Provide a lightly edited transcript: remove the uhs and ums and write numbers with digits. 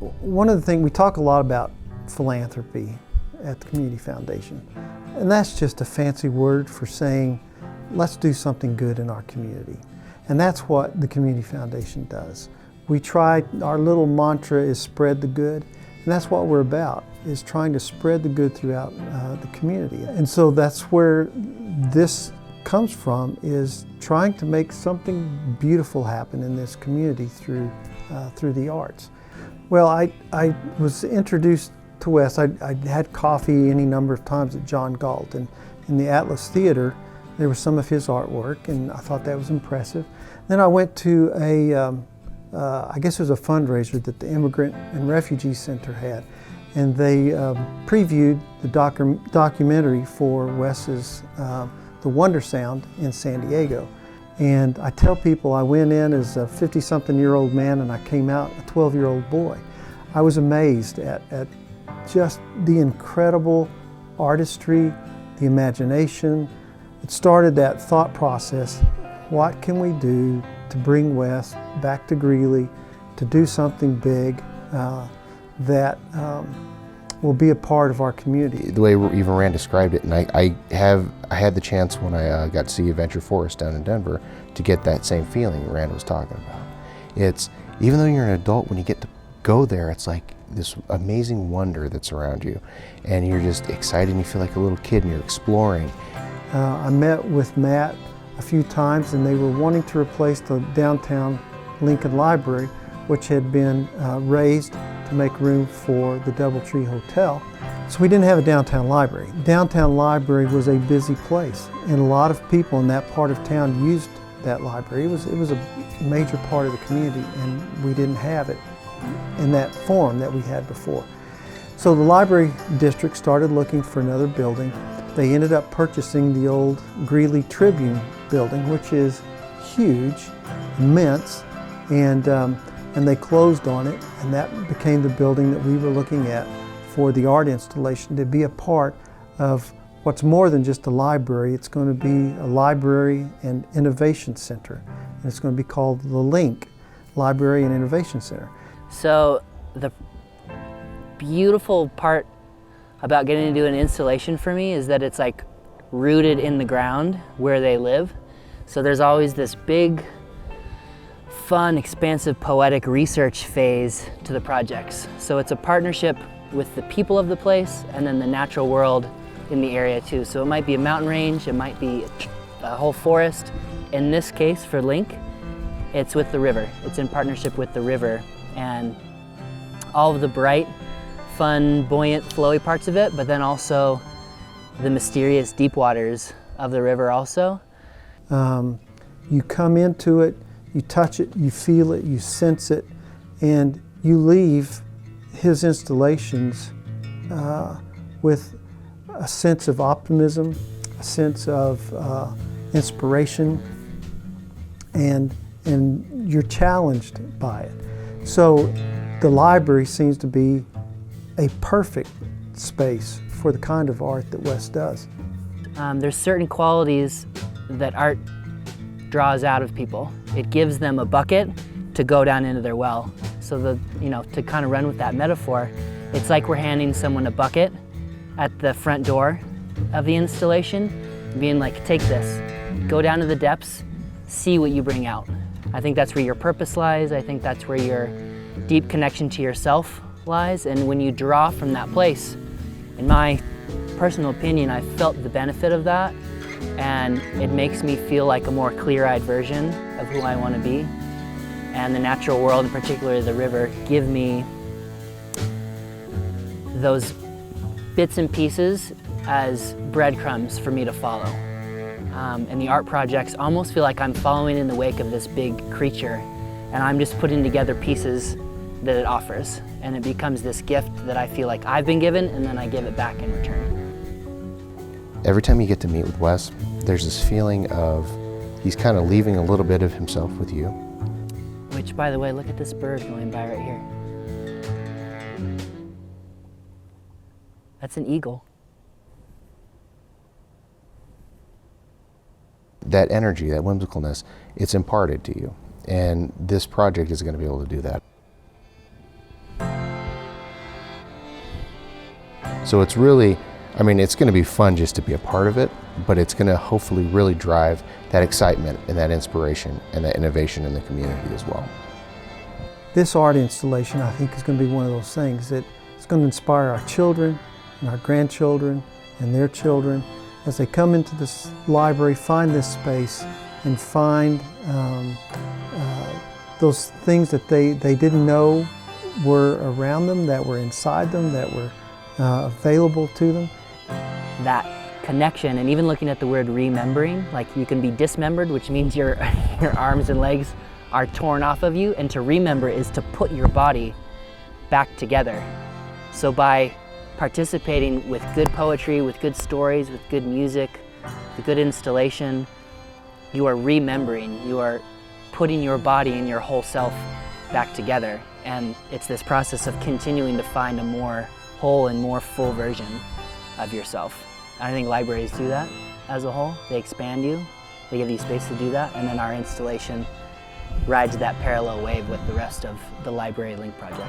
one of the things, we talk a lot about philanthropy at the Community Foundation, and that's just a fancy word for saying, let's do something good in our community. And that's what the Community Foundation does. We try, our little mantra is spread the good, and that's what we're about, is trying to spread the good throughout the community. And so that's where this comes from, is trying to make something beautiful happen in this community through the arts. Well, I was introduced to Wes. I had coffee any number of times at John Galt, and in the Atlas Theater there was some of his artwork, and I thought that was impressive. Then I went to I guess it was a fundraiser that the Immigrant and Refugee Center had, and they previewed the documentary for Wes's The Wonder Sound in San Diego. And I tell people I went in as a 50-something-year-old man and I came out a 12-year-old boy. I was amazed at just the incredible artistry, the imagination. It started that thought process, what can we do to bring Wes back to Greeley, to do something big that will be a part of our community. The way even Rand described it, and I had the chance when I got to see Adventure Forest down in Denver to get that same feeling Rand was talking about. It's, even though you're an adult, when you get to go there, it's like this amazing wonder that's around you, and you're just excited and you feel like a little kid and you're exploring. I met with Matt a few times, and they were wanting to replace the downtown Lincoln Library, which had been raised to make room for the Doubletree Hotel. So we didn't have a downtown library. Downtown library was a busy place, and a lot of people in that part of town used that library. It was a major part of the community, and we didn't have it in that form that we had before. So the library district started looking for another building. They ended up purchasing the old Greeley Tribune building, which is huge, immense, and they closed on it, and that became the building that we were looking at for the art installation, to be a part of what's more than just a library. It's going to be a library and innovation center, and it's going to be called the LINC, Library and Innovation Center. So the beautiful part about getting to do an installation for me is that it's like rooted in the ground where they live. So there's always this big, fun, expansive, poetic research phase to the projects. So it's a partnership with the people of the place and then the natural world in the area too. So it might be a mountain range, it might be a whole forest. In this case for LINC, it's with the river. It's in partnership with the river, and all of the bright, fun, buoyant, flowy parts of it, but then also the mysterious deep waters of the river also. You come into it, you touch it, you feel it, you sense it, and you leave his installations with a sense of optimism, a sense of inspiration, and you're challenged by it. So the library seems to be a perfect space for the kind of art that Wes does. There's certain qualities that art draws out of people. It gives them a bucket to go down into their well. So to kind of run with that metaphor, it's like we're handing someone a bucket at the front door of the installation, being like, take this, go down to the depths, see what you bring out. I think that's where your purpose lies. I think that's where your deep connection to yourself lies. And when you draw from that place, in my personal opinion, I felt the benefit of that, and it makes me feel like a more clear-eyed version of who I want to be. And the natural world, and particularly the river, give me those bits and pieces as breadcrumbs for me to follow. And the art projects almost feel like I'm following in the wake of this big creature, and I'm just putting together pieces that it offers. And it becomes this gift that I feel like I've been given, and then I give it back in return. Every time you get to meet with Wes, there's this feeling of he's kind of leaving a little bit of himself with you. Which, by the way, look at this bird going by right here. That's an eagle. That energy, that whimsicalness, it's imparted to you. And this project is going to be able to do that. So it's really, I mean, it's going to be fun just to be a part of it, but it's going to hopefully really drive that excitement and that inspiration and that innovation in the community as well. This art installation, I think, is going to be one of those things that it's going to inspire our children and our grandchildren and their children as they come into this library, find this space, and find those things that they didn't know were around them, that were inside them, that were available to them. That connection, and even looking at the word remembering, like you can be dismembered, which means your arms and legs are torn off of you, and to remember is to put your body back together. So by participating with good poetry, with good stories, with good music, with good installation, you are remembering, you are putting your body and your whole self back together. And it's this process of continuing to find a more whole and more full version of yourself. I think libraries do that as a whole. They expand you, they give you space to do that, and then our installation rides that parallel wave with the rest of the Library LINC project.